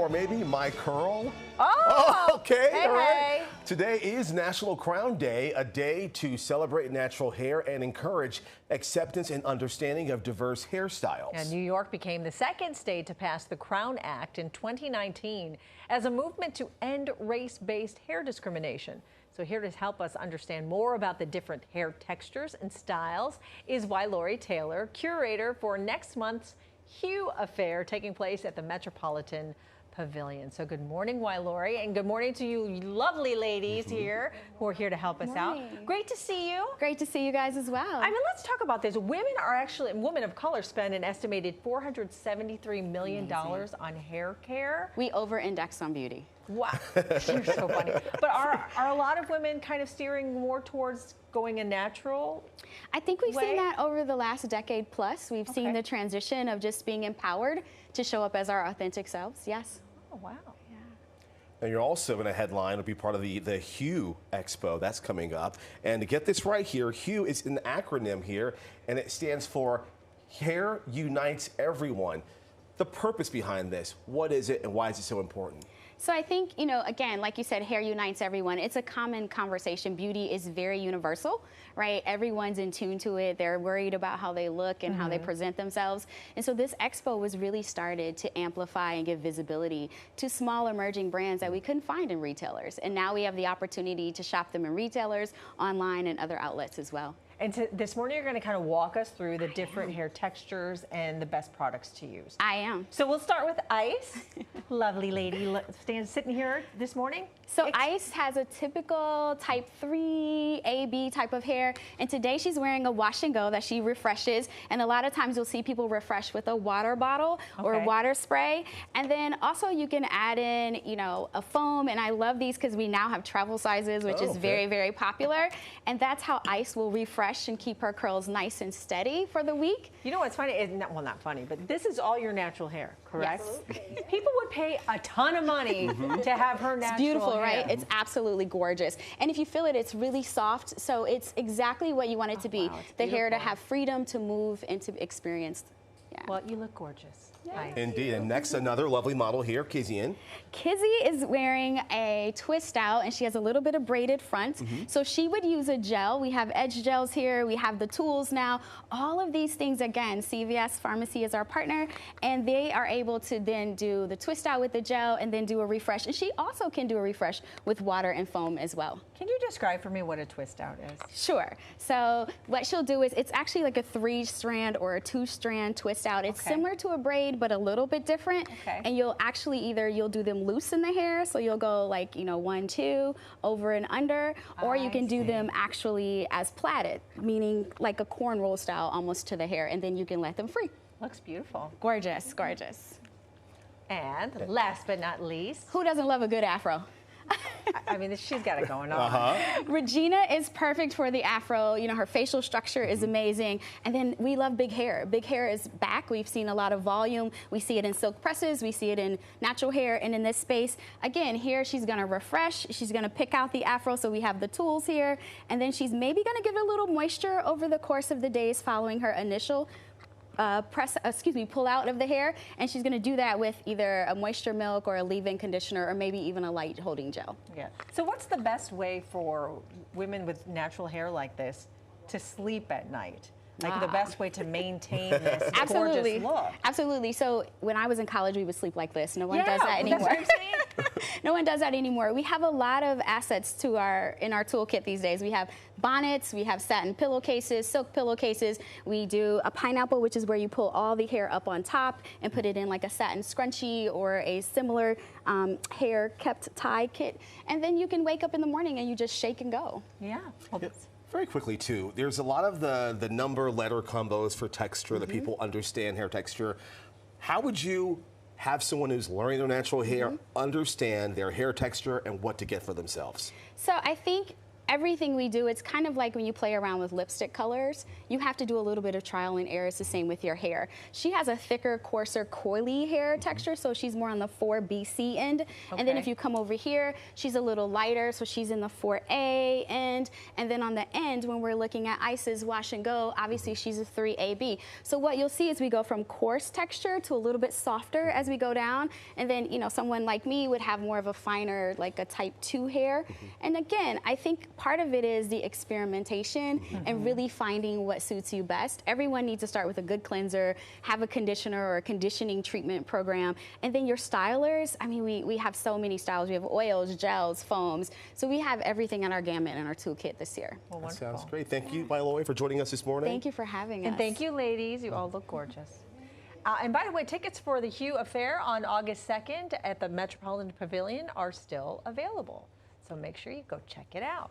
or maybe my curl. Oh, okay, hey, all right. hey. Today is National Crown Day, a day to celebrate natural hair and encourage acceptance and understanding of diverse hairstyles. And New York became the second state to pass the Crown Act in 2019 as a movement to end race-based hair discrimination. So here to help us understand more about the different hair textures and styles is Ylorie Taylor, curator for next month's HUE Affair taking place at the Metropolitan Pavilion. So good morning, Ylorie, and good morning to you lovely ladies here who are here to help us out. Great to see you. Great to see you guys as well. I mean, let's talk about this. Women of color spend an estimated $473 million on hair care. We over-index on beauty. Wow, you're so funny. But are a lot of women kind of steering more towards going a natural I think we've way? seen that over the last decade plus. We've seen the transition of just being empowered to show up as our authentic selves, yes. Oh, wow. Yeah. And you're also in a headline, will be part of the HUE Expo that's coming up. And to get this right here, HUE is an acronym here, and it stands for Hair Unites Everyone. The purpose behind this, what is it and why is it so important? So I think, you know, again, like you said, hair unites everyone. It's a common conversation. Beauty is very universal, right? Everyone's in tune to it. They're worried about how they look and how they present themselves. And so this expo was really started to amplify and give visibility to small emerging brands that we couldn't find in retailers. And now we have the opportunity to shop them in retailers, online, and other outlets as well. And this morning, you're going to kind of walk us through the different hair textures and the best products to use. I am. So we'll start with Ice. Lovely lady sitting here this morning. So Ice has a typical type 3 AB type of hair, and today she's wearing a wash and go that she refreshes, and a lot of times you'll see people refresh with a water bottle or water spray, and then also you can add in, you know, a foam, and I love these because we now have travel sizes, which is very, very popular, and that's how Ice will refresh and keep her curls nice and steady for the week. You know what's funny? Well, not funny, but this is all your natural hair, correct? Yes. People would pay a ton of money to have her natural It's beautiful, hair. right? It's absolutely gorgeous. And if you feel it, it's really soft, so it's exactly what you want it to be. Wow, the hair to have freedom to move and to experience. Yeah. Well, you look gorgeous. Yes. Indeed. And next, another lovely model here, Kizzy. Kizzy is wearing a twist out, and she has a little bit of braided front. So she would use a gel. We have edge gels here. We have the tools now. All of these things, again, CVS Pharmacy is our partner, and they are able to then do the twist out with the gel and then do a refresh. And she also can do a refresh with water and foam as well. Can you describe for me what a twist out is? Sure. So what she'll do is it's actually like a 3-strand or a 2-strand twist out. It's similar to a braid, but a little bit different. And you'll actually you'll do them loose in the hair, so you'll go like, you know, 1, 2, over and under, or you can do them actually as plaited, meaning like a cornrow style almost to the hair, and then you can let them free. Looks beautiful. Gorgeous, gorgeous. And last but not least, who doesn't love a good afro? I mean, she's got it going on. Regina is perfect for the afro. You know, her facial structure is amazing. And then we love big hair. Big hair is back. We've seen a lot of volume. We see it in silk presses. We see it in natural hair. And in this space, again, here she's going to refresh. She's going to pick out the afro. So we have the tools here. And then she's maybe going to give it a little moisture over the course of the days following her initial pull out of the hair, and she's going to do that with either a moisture milk or a leave-in conditioner or maybe even a light holding gel. Yeah. So what's the best way for women with natural hair like this to sleep at night? Like the best way to maintain this gorgeous look. Absolutely. So when I was in college, we would sleep like this. No one does that anymore. That's what I'm saying. No one does that anymore. We have a lot of assets in our toolkit these days. We have bonnets, we have satin pillowcases, silk pillowcases. We do a pineapple, which is where you pull all the hair up on top and put it in like a satin scrunchie or a similar hair kept tie kit. And then you can wake up in the morning and you just shake and go. Yeah. Very quickly, too, there's a lot of the number-letter combos for texture that people understand hair texture. How would you have someone who's learning their natural hair understand their hair texture and what to get for themselves? So I think everything we do, it's kind of like when you play around with lipstick colors. You have to do a little bit of trial and error. It's the same with your hair. She has a thicker, coarser, coily hair texture, so she's more on the 4BC end. And then if you come over here, she's a little lighter, so she's in the 4A end. And then on the end, when we're looking at Ice's Wash and Go, obviously she's a 3AB. So what you'll see is we go from coarse texture to a little bit softer as we go down. And then, you know, someone like me would have more of a finer, like a type 2 hair. And again, I think part of it is the experimentation and really finding what suits you best. Everyone needs to start with a good cleanser, have a conditioner or a conditioning treatment program. And then your stylers, I mean, we have so many styles. We have oils, gels, foams. So we have everything in our gamut in our toolkit this year. Well, that sounds great. Thank you, Ylorie, for joining us this morning. Thank you for having us. And thank you, ladies. You all look gorgeous. And by the way, tickets for the HUE Affair on August 2nd at the Metropolitan Pavilion are still available. So make sure you go check it out.